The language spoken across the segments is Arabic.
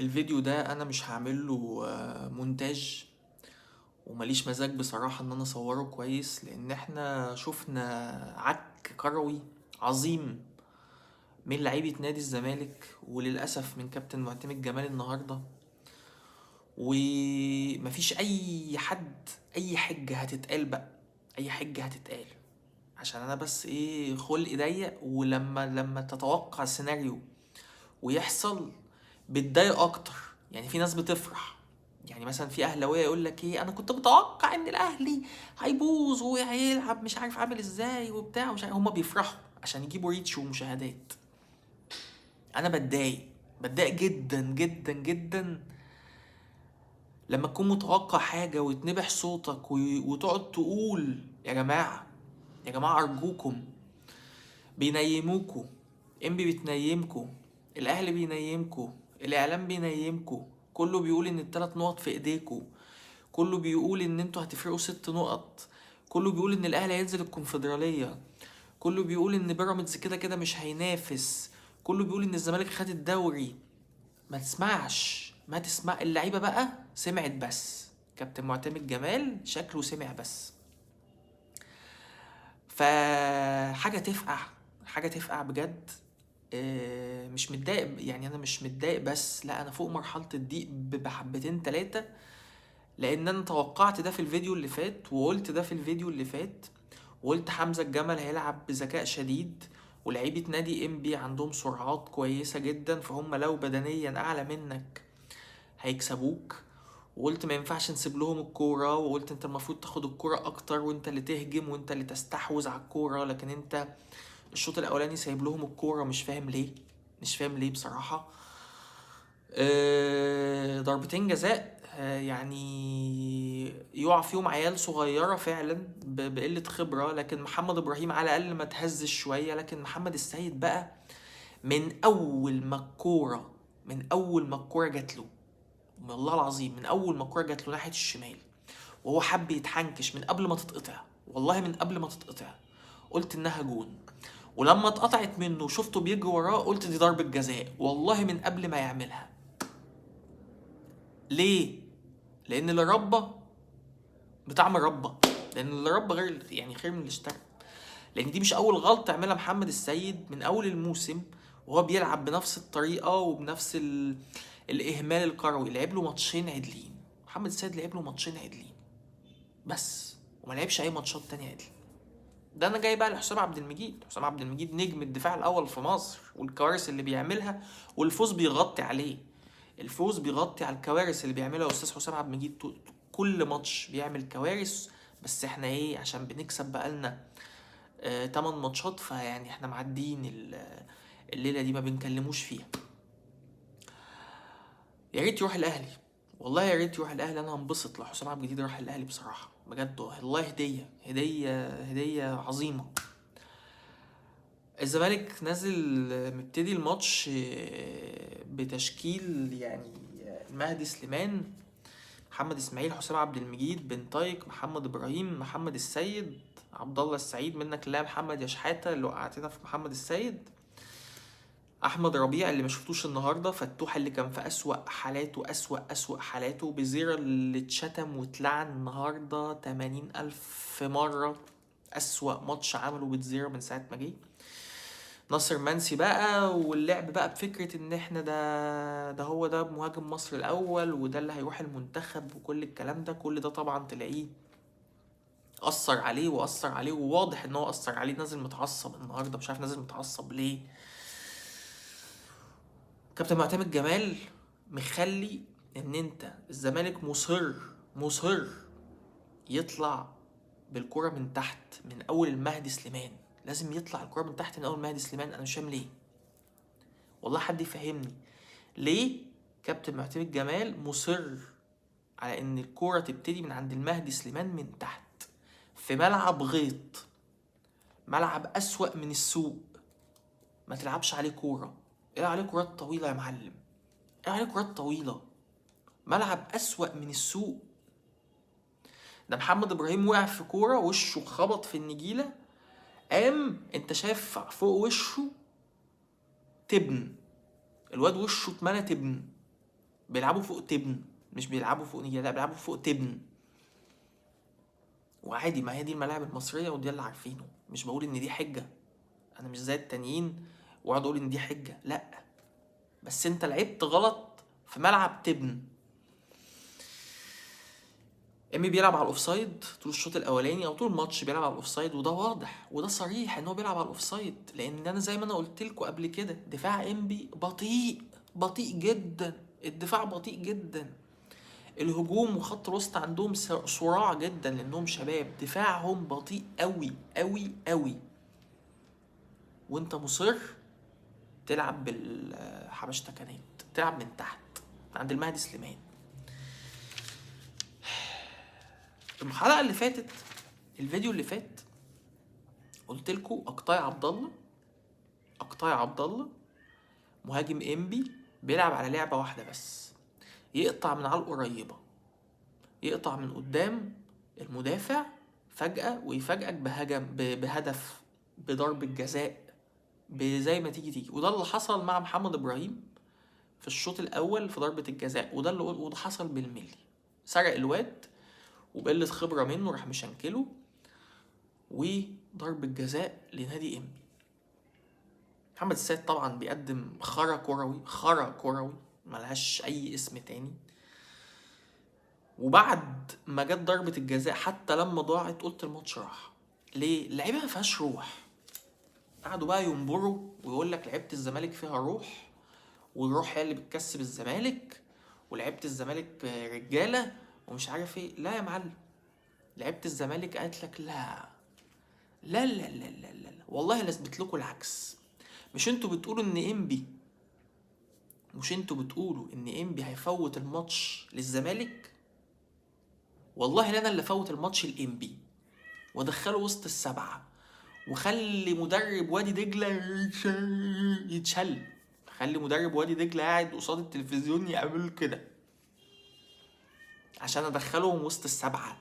الفيديو ده انا مش هعمل له مونتاج، ومليش مزاج بصراحة ان انا اصوره كويس، لان احنا شفنا عك كروي عظيم من لعيبة نادي الزمالك، وللأسف من كابتن معتمد جمال النهاردة. ومفيش اي حجة هتتقال بقى، اي حجة هتتقال، عشان انا بس ايه خلقي ضيق. ولما تتوقع سيناريو ويحصل بتضايق اكتر. يعني في ناس بتفرح، يعني مثلا في اهلاويه يقول لك ايه، انا كنت متوقع ان الاهلي هيبوظ وهيلعب مش عارف عامل ازاي وبتاع ومش عارف. هما بيفرحوا عشان يجيبوا ريتش ومشاهدات. انا بتضايق جدا جدا جدا لما تكون متوقع حاجه ويتنبح صوتك وتقعد تقول يا جماعه، يا جماعه ارجوكم. بينيموكوا، انبي بتنيمكوا، الاهلي بينيمكوا، الاعلام بينيمكوا، كله بيقول ان التلات نقط في ايديكوا، كله بيقول ان انتوا هتفرقوا 6 نقط، كله بيقول ان الاهلي هينزل الكونفدرالية، كله بيقول ان بيراميدز كده كده مش هينافس، كله بيقول ان الزمالك خد الدوري. ما تسمعش، ما تسمع اللعيبة بقى سمعت بس. كابتن معتمد جمال شكله سمع بس. فحاجة تفقع، حاجة تفقع بجد. مش متضايق، يعني انا مش متضايق بس، لا انا فوق مرحلة الضيق بحبتين تلاتة. لان انا توقعت ده في الفيديو اللي فات، وقلت ده في الفيديو اللي فات، وقلت حمزة الجمل هيلعب بذكاء شديد، ولعيبة نادي انبي عندهم سرعات كويسة جدا، فهم لو بدنيا اعلى منك هيكسبوك. وقلت ما ينفعش نسيب لهم الكورة، وقلت انت المفروض تاخد الكورة اكتر وانت اللي تهجم وانت اللي تستحوذ على الكورة، لكن انت الشوط الاولاني سايب لهم الكورة. مش فاهم ليه، مش فاهم ليه بصراحة. ضربتين جزاء، يعني يقع فيهم عيال صغيرة فعلا بقلة خبرة، لكن محمد ابراهيم على الاقل ما تهزش شوية. لكن محمد السيد بقى من اول ما الكورة، من اول ما الكورة جات له، والله العظيم من اول ما الكورة جات له ناحية الشمال، وهو حب يتحنكش من قبل ما تتقطع، والله من قبل ما تتقطع قلت انها جون. ولما اتقطعت منه وشفته بيجري وراه قلت دي ضربة جزاء، والله من قبل ما يعملها. ليه؟ لان اللي ربى بطعم الربى، لان اللي ربى غير يعني خير من اللي اشترى. لان دي مش اول غلطة يعملها محمد السيد من اول الموسم، وهو بيلعب بنفس الطريقة وبنفس الاهمال الكروي. لعب له ماتشين عدلين، محمد السيد لعب له ماتشين عدلين بس، وما لعبش اي ماتشات تانية عدل. ده انا جاي بقى لحسام عبد المجيد. حسام عبد المجيد نجم الدفاع الاول في مصر، والكوارث اللي بيعملها والفوز بيغطي عليه. الفوز بيغطي على الكوارث اللي بيعملها استاذ حسام عبد المجيد. كل ماتش بيعمل كوارث، بس احنا ايه عشان بنكسب بقالنا 8 ماتشات، فيعني احنا معديين الليله دي ما بنكلموش فيها. يا ريت يروح الاهلي، والله يا ريت يروح الاهلي. انا هنبسط لو حسام عبد المجيد راح الاهلي بصراحه، بجد والله هديه هديه هديه عظيمه. الزمالك نازل مبتدي الماتش بتشكيل يعني مهدي سليمان، محمد اسماعيل، حسام عبد المجيد، بن طايق، محمد ابراهيم، محمد السيد، عبد الله السعيد، منك لا محمد يا شحاته اللي وقعتنا في محمد السيد، احمد ربيع اللي ما شفتوش النهارده، فتوح اللي كان في اسوأ حالاته، اسوأ حالاته، بزيرة اللي اتشتم واتلعن النهارده 80,000 مره. اسوأ ماتش عمله بتزيرة من ساعه ما جه. ناصر منسي بقى، واللعب بقى بفكرة ان احنا ده هو ده مهاجم مصر الاول، وده اللي هيروح المنتخب، وكل الكلام ده كل ده طبعا تلاقيه اثر عليه واثر عليه، وواضح ان هو اثر عليه. نازل متعصب النهارده، مش عارف نازل متعصب ليه. كابتن معتمد جمال مخلي ان انت الزمالك مصر يطلع بالكرة من تحت من اول المهدي سليمان. لازم يطلع الكرة من تحت من اول المهدي سليمان. انا مش فاهم ليه، والله حد يفهمني ليه كابتن معتمد جمال مصر على ان الكورة تبتدي من عند المهدي سليمان من تحت، في ملعب غيط، ملعب اسوأ من السوق، ما تلعبش عليه كورة. ايه عليه كورات طويلة يا معلم، ايه عليه كورات طويلة، ملعب اسوأ من السوق. ده محمد ابراهيم وقع في كورة وشه خبط في النجيلة، قام انت شايف فوق وشه تبن، الواد وشه اتملى تبن. بيلعبوا فوق تبن، مش بيلعبوا فوق نجيله، لا بيلعبوا فوق تبن. وعادي، ما هي دي الملاعب المصريه ودي اللي عارفينه. مش بقول ان دي حجه، انا مش زي التانيين واقعد اقول ان دي حجه، لا. بس انت لعبت غلط في ملعب تبن. امي بيلعب على الاوفسايد طول الشوط الاولاني او طول الماتش بيلعب على الاوفسايد، وده واضح وده صريح ان هو بيلعب على الاوفسايد، لان انا زي ما انا قلت لكم قبل كده دفاع امبي بطيء، بطيء جدا. الدفاع بطيء جدا، الهجوم وخط الوسط عندهم صراع جدا لانهم شباب، دفاعهم بطيء قوي قوي قوي. وانت مصر تلعب بالحبشتكنات، تلعب من تحت عند المهدي سليمان. الحلقه اللي فاتت، الفيديو اللي فات، قلت لكم اقطاع عبد الله مهاجم انبي بيلعب على لعبه واحده بس، يقطع من على القريبه، يقطع من قدام المدافع فجأة ويفاجئك بهدف، بضربة جزاء، زي ما تيجي. وده اللي حصل مع محمد ابراهيم في الشوط الاول في ضربة الجزاء، وده حصل بالملي. سرق الواد وبقلة خبرة منه راح مشنكله، وضربة جزاء لنادي انبي. محمد السيد طبعا بيقدم خرا كروي ملهاش اي اسم تاني. وبعد ما جت ضربة الجزاء حتى لما ضاعت قلت الماتش راح. ليه؟ اللعيبه ما فيهاش روح. قعدوا بقى ينبروا ويقول لك لعيبه الزمالك فيها روح، والروح هي اللي بتكسب الزمالك، ولعيبه الزمالك رجاله ومش عارف ايه. لا يا معلم، لعيبه الزمالك قالت لك لا لا لا لا لا لا, لا. والله لا اثبت لكم العكس. مش انتوا بتقولوا ان انبي هيفوت الماتش للزمالك؟ والله لا، انا اللي فوت الماتش الانبي وادخله وسط السبعه، وخلي مدرب وادي دجله يتشل. خلي مدرب وادي دجله قاعد قصاد التلفزيون يعمل كده عشان ادخلهم وسط السبعه،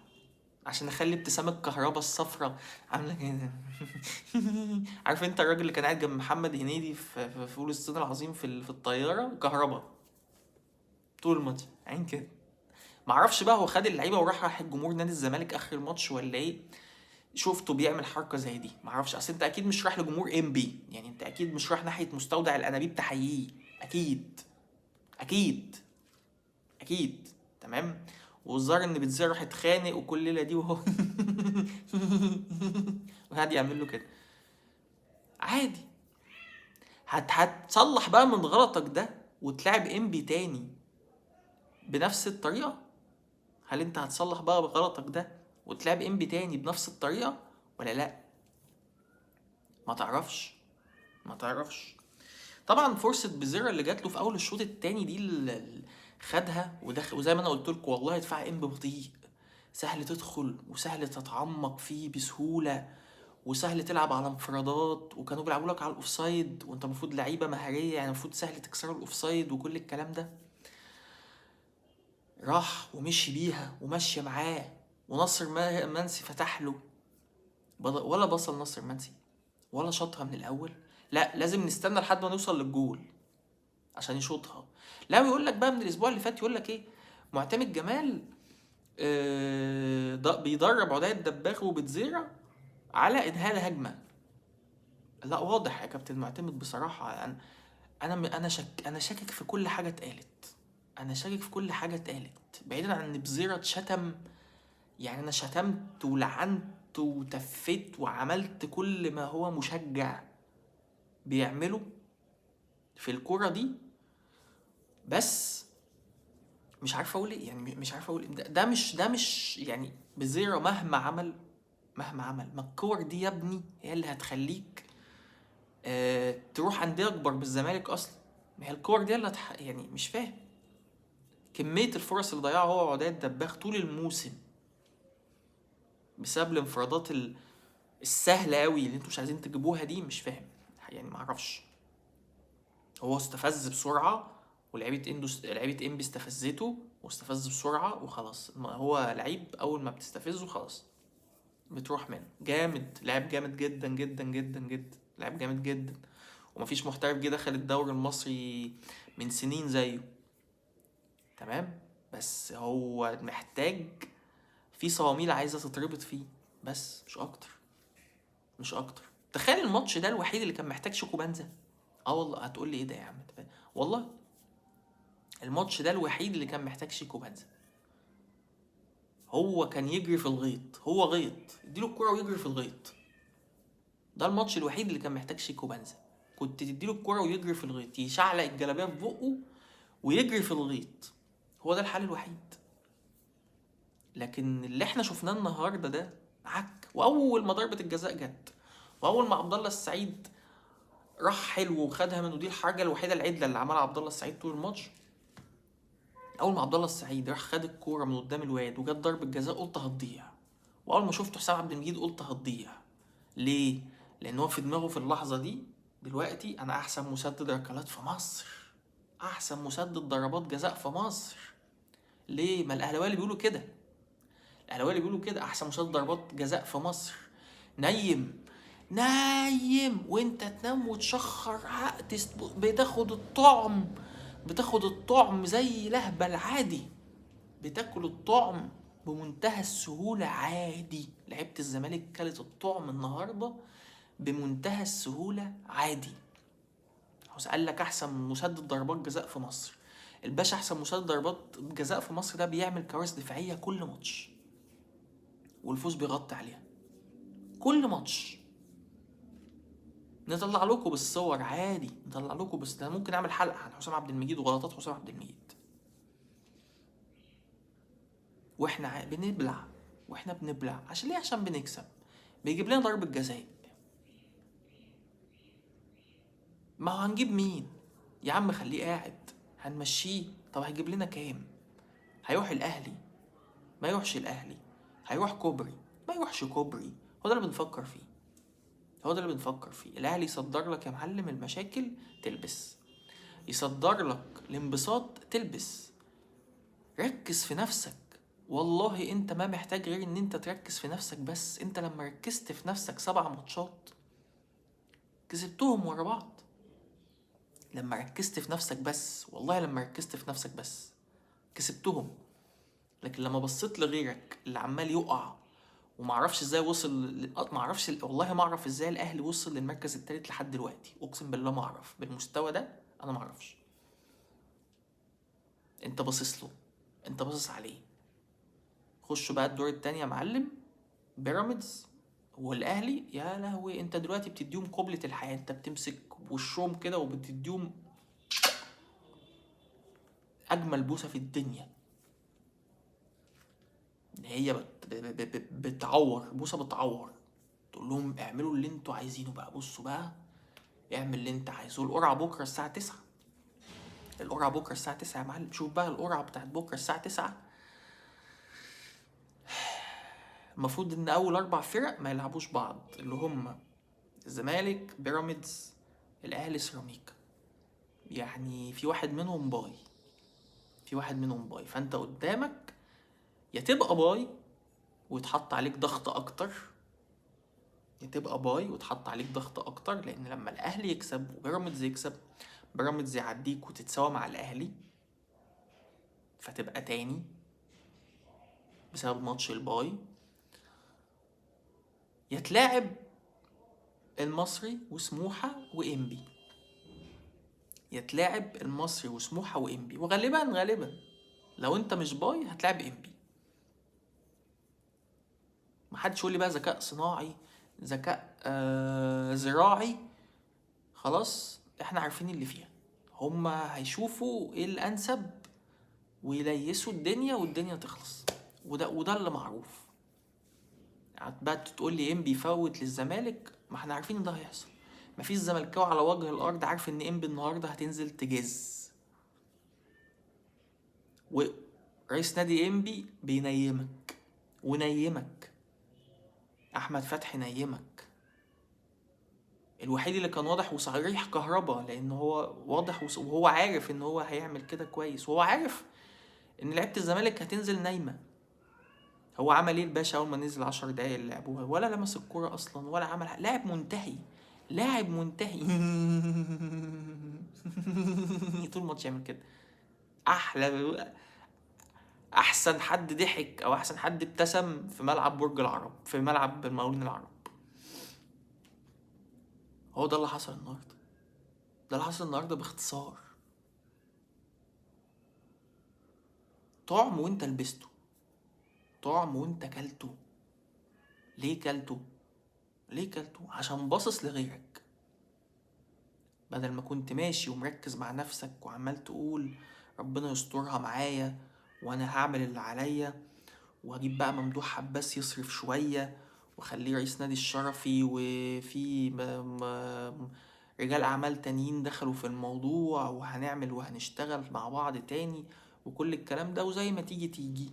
عشان اخلي ابتسام الكهرباء الصفراء عامله كده. عارف انت الراجل اللي كان قاعد جنب محمد هنيدي في فول الصين العظيم في الطياره؟ كهرباء طول الماتش عين كده. معرفش بقى هو خد اللعيبه وراح الجمهور نادي الزمالك اخر الماتش ولا ايه. شفته بيعمل حركه زي دي؟ معرفش. اصل انت اكيد مش رايح لجمهور ام بي، يعني انت اكيد مش رايح ناحيه مستودع الانابيب تحييه. اكيد اكيد اكيد. تمام. والظاهر ان بتزير راح اتخانق وكل الليله دي وهو وقعد يعمل له كده عادي. هتصلح بقى من غلطك ده وتلعب ام بي تاني بنفس الطريقه؟ هل انت هتصلح بقى بغلطك ده وتلعب ام بي تاني بنفس الطريقه ولا لا؟ ما تعرفش. طبعا فرصه بزيرا اللي جات له في اول الشوط التاني دي خدها ودخل. وزي ما انا قلت لكم والله دفاع ام بطيء، سهل تدخل وسهل تتعمق فيه بسهوله، وسهل تلعب على انفرادات، وكانوا بيلعبوا لك على الاوفسايد وانت المفروض لعيبه مهاريه، يعني المفروض سهل تكسر الاوفسايد وكل الكلام ده. راح ومشي بيها وماشيه معاه، ونصر منسي فتح له، ولا بصل نصر منسي ولا شاطها من الاول. لا، لازم نستنى لحد ما نوصل للجول عشان يشوطها. لا، ويقول لك بقى من الاسبوع اللي فات يقول لك ايه، معتمد جمال بيدرب عداية دباغ وبتزيرة على انهاء الهجمه. لا، واضح يا كابتن معتمد بصراحه. انا شاكك في كل حاجه اتقالت. بعيدا عن ان بزيرة اتشتم، يعني انا شتمت ولعنت وتفيت وعملت كل ما هو مشجع بيعمله في الكرة دي، بس مش عارف اقول ايه. يعني مش عارف اقول إيه. ده مش يعني بزيرة مهما عمل ما الكور دي يا ابني هي اللي هتخليك تروح انديه اكبر بالزمالك اصلا. ما هي الكور دي اللي يعني مش فاهم كميه الفرص اللي ضيعها هو وعداية دباغ طول الموسم بسبب الانفرادات السهله قوي اللي انتوا مش عايزين تجيبوها دي. مش فاهم يعني، معرفش. هو استفز بسرعه لعيبه انبي استفزته واستفز بسرعه وخلاص. هو لعيب اول ما بتستفزه خلاص بتروح منه. لعب جامد جدا جدا جدا جدا، لعب جامد جدا. ومفيش محترف جه دخل الدوري المصري من سنين زيه. تمام، بس هو محتاج في صواميل عايزه تتربط فيه، بس مش اكتر، مش اكتر. تخيل الماتش ده الوحيد اللي كان محتاج شيكو بنزا. اه والله هتقول لي ايه ده يا عم، والله الماتش ده الوحيد اللي كان محتاج شيكو بنزا. هو كان يجري في الغيط، هو غيط، اديله الكرة ويجري في الغيط. ده الماتش الوحيد اللي كان محتاج شيكو بنزا. كنت تديله الكرة ويجري في الغيط، يشعلق الجلابيه في بقه ويجري في الغيط. هو ده الحل الوحيد. لكن اللي احنا شفناه النهارده ده عك. واول ما ضربة الجزاء جت، واول ما عبد الله السعيد راح حلو وخدها منه، دي الحاجة الوحيدة العدلة اللي عملها عبد الله السعيد طول الماتش. اول ما عبد الله السعيد راح خد الكورة من قدام الواد وجت ضربة جزاء قلت هتضيع. واول ما شفت حسام عبد المجيد قلت هتضيع. ليه؟ لان هو في دماغه في اللحظة دي دلوقتي انا احسن مسدد ركلات في مصر، احسن مسدد ضربات جزاء في مصر. ليه؟ ما الاهلاويه اللي بيقولوا كده، الاهلاويه اللي بيقولوا كده احسن مسدد ضربات جزاء في مصر. نايم، نايم وانت تنام وتشخر عقد، بتاخد الطعم، بتاخد الطعم زي لهبل عادي، بتاكل الطعم بمنتهى السهولة عادي. لعيبة الزمالك كلت الطعم النهاردة بمنتهى السهولة عادي. قال لك احسن مسدد ضربات جزاء في مصر. الباشا احسن مسدد ضربات جزاء في مصر ده بيعمل كوارث دفاعية كل ماتش، والفوز بيغطي عليها كل ماتش. نطلع لكم بالصور عادي، نطلع لكم، بس ده ممكن اعمل حلقة عن حسام عبد المجيد وغلطات حسام عبد المجيد. واحنا بنبلع، واحنا بنبلع عشان ليه؟ عشان بنكسب. بيجيب لنا ضربة جزاء، ما هو هنجيب مين يا عم؟ خليه قاعد، هنمشيه. طب هيجيب لنا كام؟ هيروح الاهلي؟ ما يروحش الاهلي. هيروح كوبري؟ ما يروحش كوبري. هو ده اللي بنفكر فيه، هو ده اللي بنفكر فيه. الاهلي يصدر لك يا معلم المشاكل تلبس، يصدر لك الانبساط تلبس. ركز في نفسك، والله انت ما محتاج غير ان انت تركز في نفسك بس. انت لما ركزت في نفسك 7 ماتشات كسبتهم ورا بعض. لما ركزت في نفسك بس، والله لما ركزت في نفسك بس كسبتهم. لكن لما بصيت لغيرك اللي عمال يقع ومعرفش ازاي وصل، معرفش والله ما اعرف ازاي الاهلي وصل للمركز الثالث لحد دلوقتي، اقسم بالله ما اعرف بالمستوى ده، انا ما اعرفش. انت باصص له، انت باصص عليه. خشوا بقى الدور التاني يا معلم، بيراميدز والاهلي. يا لهوي، انت دلوقتي بتديهم قبلة الحياة، انت بتمسك وشهم كده وبتديهم اجمل بوسة في الدنيا. هي بتعور، بوسة بتعور. تقول لهم اعملوا اللي انتوا عايزينه بقى، بصوا بقى، اعمل اللي انت عايزه. القرعة بكرة الساعة 9، القرعة بكرة الساعة 9 يا معلم. شوف بقى القرعة بتاعت بكرة الساعة 9. المفروض ان اول 4 فرق ما يلعبوش بعض، اللي هم الزمالك، بيراميدز، الاهلي، سيراميكا. يعني في واحد منهم باي، في واحد منهم باي. فانت قدامك يا تبقى باي ويتحط عليك ضغط اكتر، يا تبقى باي وتحط عليك ضغط اكتر. لان لما الاهلي يكسب وبيراميدز يكسب، بيراميدز يعديك وتتساوى مع الاهلي، فتبقى تاني بسبب ماتش الباي. يتلاعب المصري وسموحة وإنبي، يتلاعب المصري وسموحة وإنبي، وغالبا لو انت مش باي هتلاعب إنبي. محدش يقول لي بقى ذكاء صناعي، ذكاء زراعي. خلاص احنا عارفين اللي فيها. هما هيشوفوا ايه الانسب ويليسوا الدنيا والدنيا تخلص، وده اللي معروف. بقى تقول لي انبي يفوت للزمالك، ما احنا عارفين ان ده هيحصل. مفيش زملكاوي على وجه الارض عارف ان انبي النهارده هتنزل تجز. ورئيس نادي انبي بينيمك ونيمك، احمد فتحي نيمك. الوحيد اللي كان واضح وصريح كهربا، لان هو واضح وهو عارف ان هو هيعمل كده كويس، وهو عارف ان لعيبه الزمالك هتنزل نايمه. هو عمل ايه الباشا اول ما نزل 10 دقايق اللي لعبوها؟ ولا لمس الكوره اصلا ولا عمل لاعب منتهي، لاعب منتهي. طول الماتش يعمل كده. احلى احسن حد ضحك او احسن حد ابتسم في ملعب برج العرب، في ملعب المقاولين العرب. هو ده اللي حصل النهارده، ده اللي حصل النهارده باختصار. طعم وانت لبسته، طعم وانت كلته. ليه كلته؟ ليه كلته؟ عشان باصص لغيرك، بدل ما كنت ماشي ومركز مع نفسك وعمال تقول ربنا يسترها معايا وانا هعمل اللي عليا، وهجيب بقى ممدوح عباس يصرف شوية واخليه رئيس نادي الشرفي، وفي رجال اعمال تانيين دخلوا في الموضوع وهنعمل وهنشتغل مع بعض تاني وكل الكلام ده، وزي ما تيجي تيجي،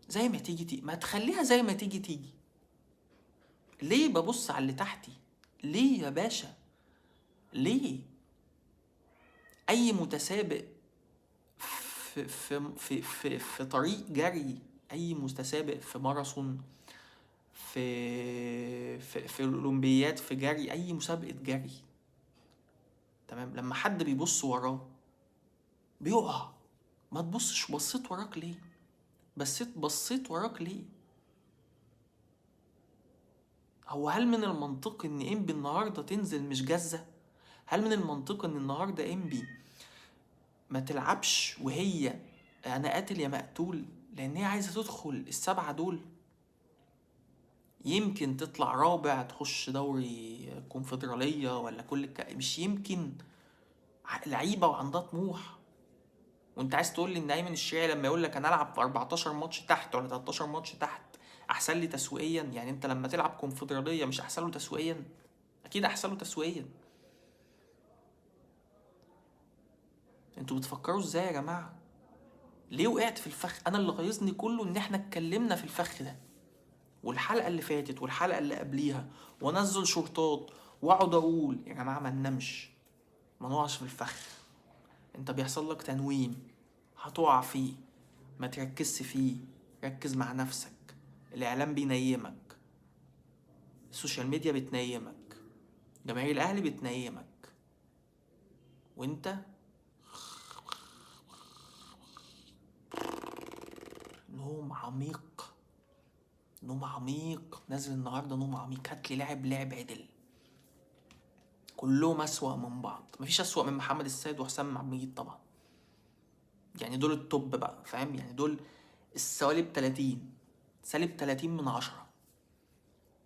زي ما تيجي تيجي، ما تخليها زي ما تيجي تيجي. ليه ببص على اللي تحتي؟ ليه يا باشا؟ ليه؟ اي متسابق في طريق جري، اي متسابق في ماراثون، في الاولمبياد، في جري، اي مسابقة جري، تمام، لما حد بيبص وراه بيقع. ما تبصش، بصيت وراك ليه؟ بصيت وراك ليه؟ هو هل من المنطق ان انبي النهارده تنزل مش جاهزة؟ هل من المنطق ان النهارده انبي ما تلعبش وهي انا قاتل يا مقتول، لان هي عايزه تدخل السبعه دول، يمكن تطلع رابع تخش دوري كونفدراليه ولا مش يمكن. لعيبه وعندها طموح. وانت عايز تقول لي ان ايمن الشيعي لما يقول لك انا العب في 14 ماتش تحت ولا 13 ماتش تحت احسن لي تسويقيا؟ يعني انت لما تلعب كونفدراليه مش احسن له تسويقيا؟ اكيد احسن له تسويقيا. انتوا بتفكروا ازاي يا جماعه؟ ليه وقعت في الفخ؟ انا اللي غيظني كله ان احنا اتكلمنا في الفخ ده، والحلقه اللي فاتت والحلقه اللي قبليها، وانزل شورتات واقعد اقول يا جماعه ما ننامش، ما نقعش في الفخ. انت بيحصل لك تنويم، هتقع فيه، ما تركزش فيه، ركز مع نفسك. الاعلام بينيمك، السوشيال ميديا بتنيمك، جماهير الاهلي بتنيمك، وانت نوم عميق، نوم عميق نازل النهارده، نوم عميق. هاتلي لعب عدل، كلهم اسوأ من بعض. مفيش اسوأ من محمد السيد وحسام عبد المجيد طبعا، يعني دول التوب بقى، فاهم؟ يعني دول السوالب 30، سالب 30 من 10.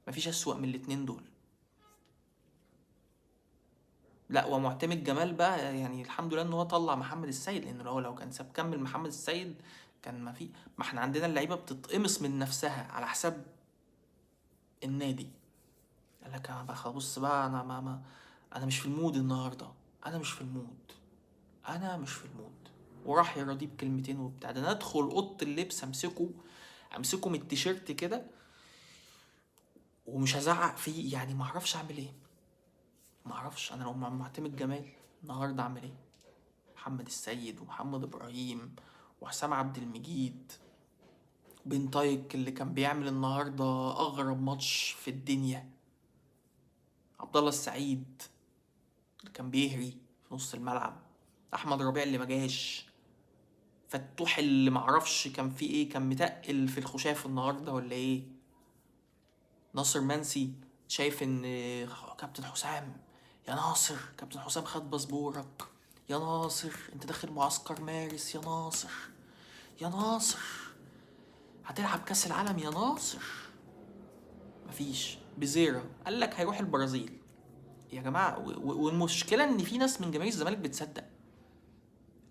مفيش اسوأ من الاتنين دول. لا، ومعتمد جمال بقى يعني الحمد لله ان هو طلع محمد السيد، لان لو كان ساب كمل محمد السيد كان ما احنا عندنا اللعيبه بتتقمص من نفسها على حساب النادي. قال لك انا بقى بص بقى، انا انا مش في المود النهارده، انا مش في المود، انا مش في المود، وراح يراضيه بكلمتين وبتاع. ده انا ادخل اوضه اللبس امسكه من التيشيرت كده ومش هزعق فيه، يعني ما اعرفش اعمل ايه، ما اعرفش. انا لو معتمد جمال النهارده اعمل ايه؟ محمد السيد ومحمد ابراهيم وحسام عبد المجيد، بن طايق اللي كان بيعمل النهارده اغرب ماتش في الدنيا، عبد الله السعيد اللي كان بيهري في نص الملعب، احمد ربيع اللي ما جاش، فتوح اللي معرفش كان فيه ايه، كان متقل في الخشاف النهارده ولا ايه، ناصر منسي شايف ان كابتن حسام، يا ناصر كابتن حسام خد باسبورك، يا ناصر انت داخل معسكر مارس، يا ناصر، يا ناصر هتلعب كاس العالم يا ناصر. مفيش. بزيرة قال لك هيروح البرازيل يا جماعة، والمشكلة ان في ناس من جماهير الزمالك بتصدق.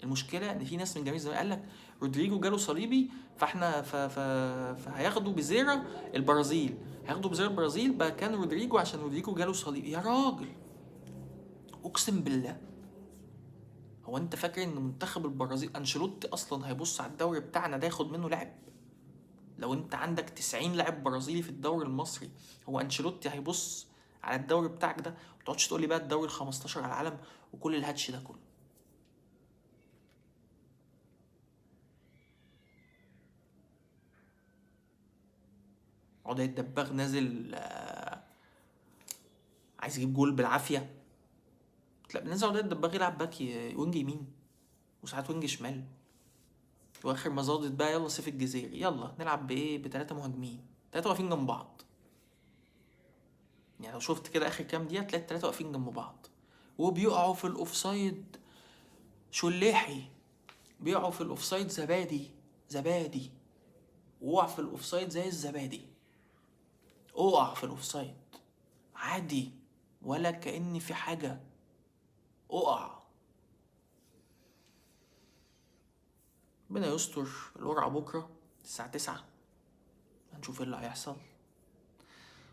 المشكلة ان في ناس من جماهير الزمالك قال لك رودريجو جاله صليبي فاحنا فهياخدوا بزيرة البرازيل، هياخدوا بزيرة البرازيل بقى كان رودريجو عشان رودريجو جاله صليبي. يا راجل اقسم بالله، هو انت فاكر ان منتخب البرازيل انشيلوتي اصلا هيبص على الدوري بتاعنا ده ياخد منه لاعب؟ لو انت عندك 90 لاعب برازيلي في الدوري المصري، هو انشيلوتي هيبص على الدوري بتاعك ده؟ ما تقعدش تقول لي بقى الدوري ال 15 على العالم وكل الهاتش ده كله. عقده الدباغ نازل عايز يجيب جول بالعافيه، تلاقي نازل عقده الدباغ يلعب باك وينج يمين وساعات وينج شمال. واخر ما زادت بقى يلا سيف الجزيري، يلا نلعب بايه؟ ب3 مهاجمين، 3 واقفين جنب بعض. يعني لو شفت كده اخر كام دقيقه تلاقي ال3 واقفين جنب بعض وبيقعوا في الاوفسايد شلاحي، بيقعوا في الاوفسايد زبادي زبادي. وقع في الاوفسايد زي الزبادي، اقع في الاوفسايد عادي ولا كأن في حاجه، اقع. ربنا يستر. القرعه بكره الساعه 9، هنشوف ايه اللي هيحصل.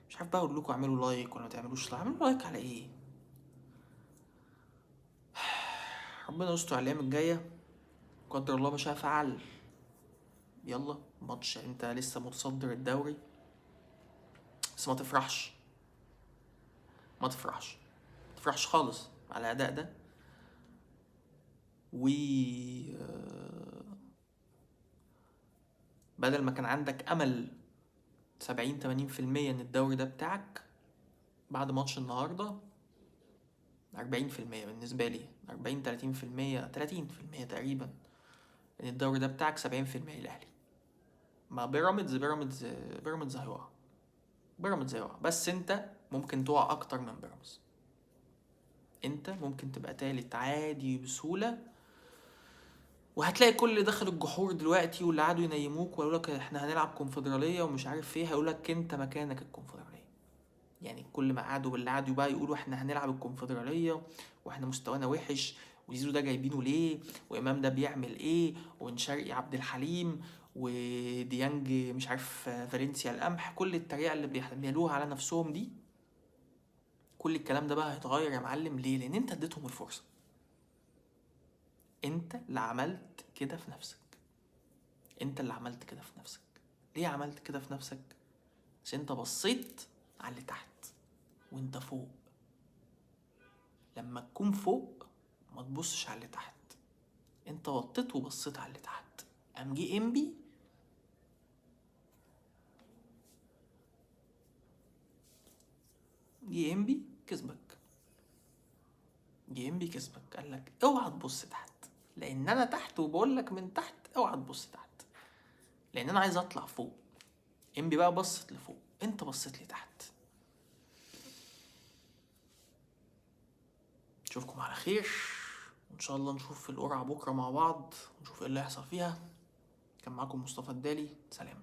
مش عارف بقى اقول لكم اعملوا لايك ولا ما تعملوش لايك. اعملوا لايك على ايه؟ ربنا يستر على الايام الجايه، قدر الله ما شاء فعل. يلا ماتش، انت لسه متصدر الدوري بس ما تفرحش، ما تفرحش، ما تفرحش خالص على الاداء ده. و بدل ما كان عندك امل 70-80% ان الدوري ده بتاعك، بعد ماتش النهارده 40% بالنسبه لي، 40-30%، 30% تقريبا ان الدوري ده بتاعك، 70% الاهلي. ما بيراميدز هيقع، بيراميدز هيقع، بس انت ممكن تقع اكتر من بيراميدز. انت ممكن تبقى تالت عادي بسهولة، وهتلاقي كل اللي دخل الجحور دلوقتي واللي قعدوا ينيموك ويقولوا لك احنا هنلعب كونفدرالية ومش عارف ايه، هيقول لك انت مكانك الكونفدرالية. يعني كل ما قعدوا واللي قعدوا بقى يقولوا احنا هنلعب الكونفدرالية واحنا مستوانا وحش وزيزو ده جايبينه ليه وامام ده بيعمل ايه وبن شرقي عبد الحليم وديانج مش عارف فالنسيا القمح، كل التريقة اللي بيعملوها على نفسهم دي، كل الكلام ده بقى هيتغير يا معلم. ليه؟ لان انت اديتهم الفرصة، انت اللي عملت كده في نفسك، انت اللي عملت كده في نفسك. ليه عملت كده في نفسك؟ عشان انت بصيت على اللي تحت وانت فوق. لما تكون فوق ما تبصش على اللي تحت. انت وطيت وبصيت على اللي تحت، قام جه انبي كسبك، جه انبي كسبك، قال لك اوعى تبص تحت، لان انا تحت وبقول لك من تحت اوعى تبص تحت، لان انا عايز اطلع فوق. انبي بقى بصت لفوق، انت بصيت لتحت. اشوفكم على خير، وان شاء الله نشوف القرعة بكرة مع بعض ونشوف ايه اللي هيحصل فيها. كان معاكم مصطفى الدالي، سلام.